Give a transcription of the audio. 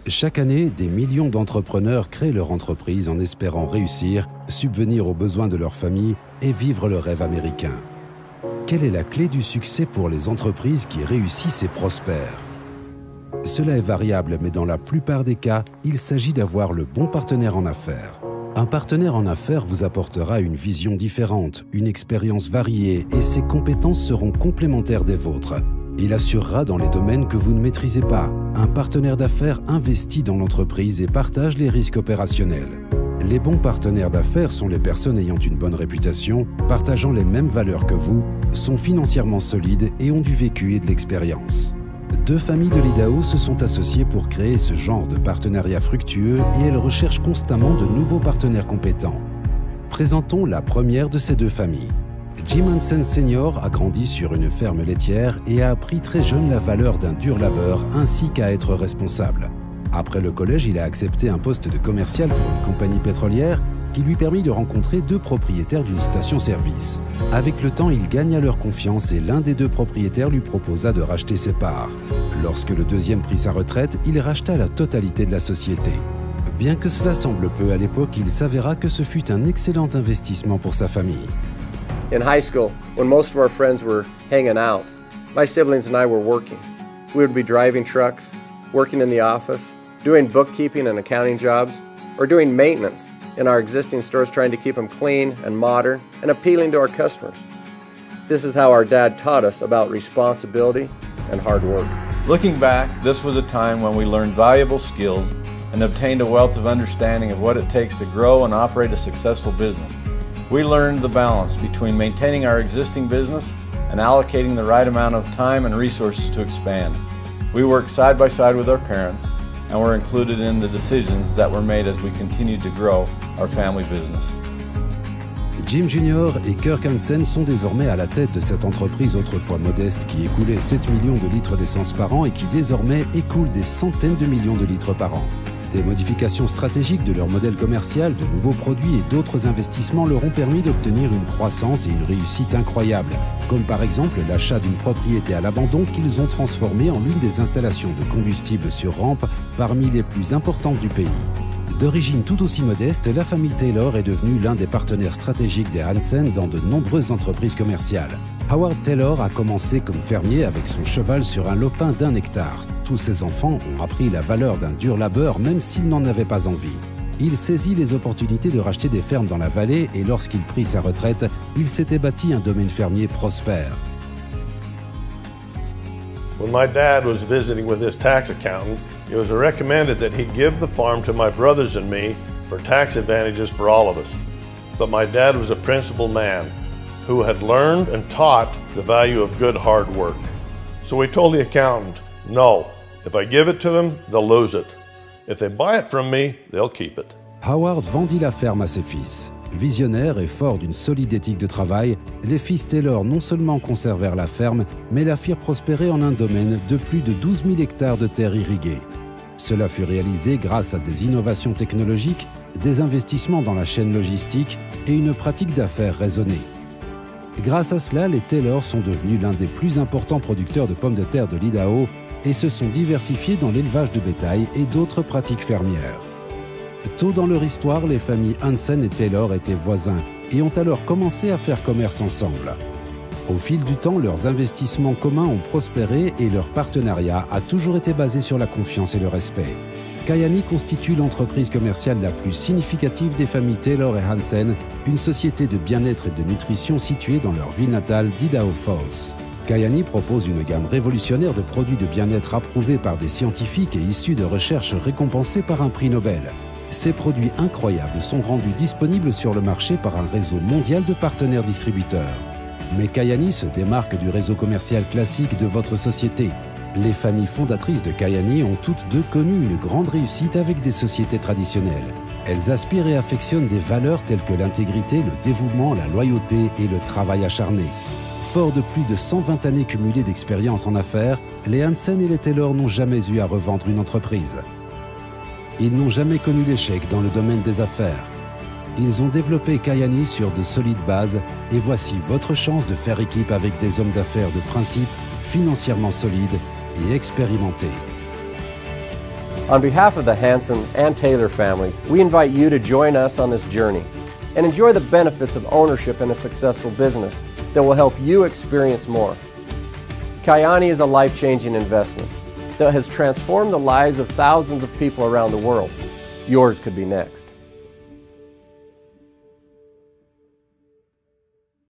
Chaque année, des millions d'entrepreneurs créent leur entreprise en espérant réussir, subvenir aux besoins de leur famille et vivre le rêve américain. Quelle est la clé du succès pour les entreprises qui réussissent et prospèrent? Cela est variable, mais dans la plupart des cas, il s'agit d'avoir le bon partenaire en affaires. Un partenaire en affaires vous apportera une vision différente, une expérience variée et ses compétences seront complémentaires des vôtres. Il assurera dans les domaines que vous ne maîtrisez pas. Un partenaire d'affaires investit dans l'entreprise et partage les risques opérationnels. Les bons partenaires d'affaires sont les personnes ayant une bonne réputation, partageant les mêmes valeurs que vous, sont financièrement solides et ont du vécu et de l'expérience. Deux familles de l'Idaho se sont associées pour créer ce genre de partenariat fructueux et elles recherchent constamment de nouveaux partenaires compétents. Présentons la première de ces deux familles. Jim Hansen Sr. a grandi sur une ferme laitière et a appris très jeune la valeur d'un dur labeur ainsi qu'à être responsable. Après le collège, il a accepté un poste de commercial pour une compagnie pétrolière qui lui permit de rencontrer deux propriétaires d'une station-service. Avec le temps, il gagna leur confiance et l'un des deux propriétaires lui proposa de racheter ses parts. Lorsque le deuxième prit sa retraite, il racheta la totalité de la société. Bien que cela semble peu à l'époque, il s'avéra que ce fut un excellent investissement pour sa famille. In high school, when most of our friends were hanging out, my siblings and I were working. We would be driving trucks, working in the office, doing bookkeeping and accounting jobs, or doing maintenance in our existing stores trying to keep them clean and modern and appealing to our customers. This is how our dad taught us about responsibility and hard work. Looking back, this was a time when we learned valuable skills and obtained a wealth of understanding of what it takes to grow and operate a successful business. We learned the balance between maintaining our existing business and allocating the right amount of time and resources to expand. We worked side by side with our parents and were included in the decisions that were made as we continued to grow our family business. Jim Jr. et Kirk Hansen sont désormais à la tête de cette entreprise autrefois modeste qui écoulait 7 millions de litres d'essence par an et qui désormais écoule des centaines de millions de litres par an. Des modifications stratégiques de leur modèle commercial, de nouveaux produits et d'autres investissements leur ont permis d'obtenir une croissance et une réussite incroyables, comme par exemple l'achat d'une propriété à l'abandon qu'ils ont transformée en l'une des installations de combustible sur rampe parmi les plus importantes du pays. D'origine tout aussi modeste, la famille Taylor est devenue l'un des partenaires stratégiques des Hansen dans de nombreuses entreprises commerciales. Howard Taylor a commencé comme fermier avec son cheval sur un lopin d'1 hectare. Tous ses enfants ont appris la valeur d'un dur labeur même s'ils n'en avaient pas envie. Il saisit les opportunités de racheter des fermes dans la vallée et lorsqu'il prit sa retraite, il s'était bâti un domaine fermier prospère. When my dad was visiting with his tax accountant, it was recommended that he give the farm to my brothers and me for tax advantages for all of us. But my dad was a principled man who had learned and taught the value of good hard work. So we told the accountant, no, if I give it to them, they'll lose it. If they buy it from me, they'll keep it. Howard vendit la ferme à ses fils. Visionnaires et forts d'une solide éthique de travail, les fils Taylor non seulement conservèrent la ferme, mais la firent prospérer en un domaine de plus de 12 000 hectares de terres irriguées. Cela fut réalisé grâce à des innovations technologiques, des investissements dans la chaîne logistique et une pratique d'affaires raisonnée. Grâce à cela, les Taylor sont devenus l'un des plus importants producteurs de pommes de terre de l'Idaho et se sont diversifiés dans l'élevage de bétail et d'autres pratiques fermières. Tôt dans leur histoire, les familles Hansen et Taylor étaient voisins et ont alors commencé à faire commerce ensemble. Au fil du temps, leurs investissements communs ont prospéré et leur partenariat a toujours été basé sur la confiance et le respect. Kayani constitue l'entreprise commerciale la plus significative des familles Taylor et Hansen, une société de bien-être et de nutrition située dans leur ville natale d'Idaho Falls. Kayani propose une gamme révolutionnaire de produits de bien-être approuvés par des scientifiques et issus de recherches récompensées par un prix Nobel. Ces produits incroyables sont rendus disponibles sur le marché par un réseau mondial de partenaires distributeurs. Mais Kayani se démarque du réseau commercial classique de votre société. Les familles fondatrices de Kayani ont toutes deux connu une grande réussite avec des sociétés traditionnelles. Elles aspirent et affectionnent des valeurs telles que l'intégrité, le dévouement, la loyauté et le travail acharné. Forts de plus de 120 années cumulées d'expérience en affaires, les Hansen et les Taylor n'ont jamais eu à revendre une entreprise. Ils n'ont jamais connu l'échec dans le domaine des affaires. Ils ont développé Kayani sur de solides bases et voici votre chance de faire équipe avec des hommes d'affaires de principe, financièrement solides et expérimentés. On behalf of the Hanson and Taylor families, we invite you to join us on this journey and enjoy the benefits of ownership in a successful business that will help you experience more. Kyani is a life-changing investment that has transformed the lives of thousands of people around the world. Yours could be next.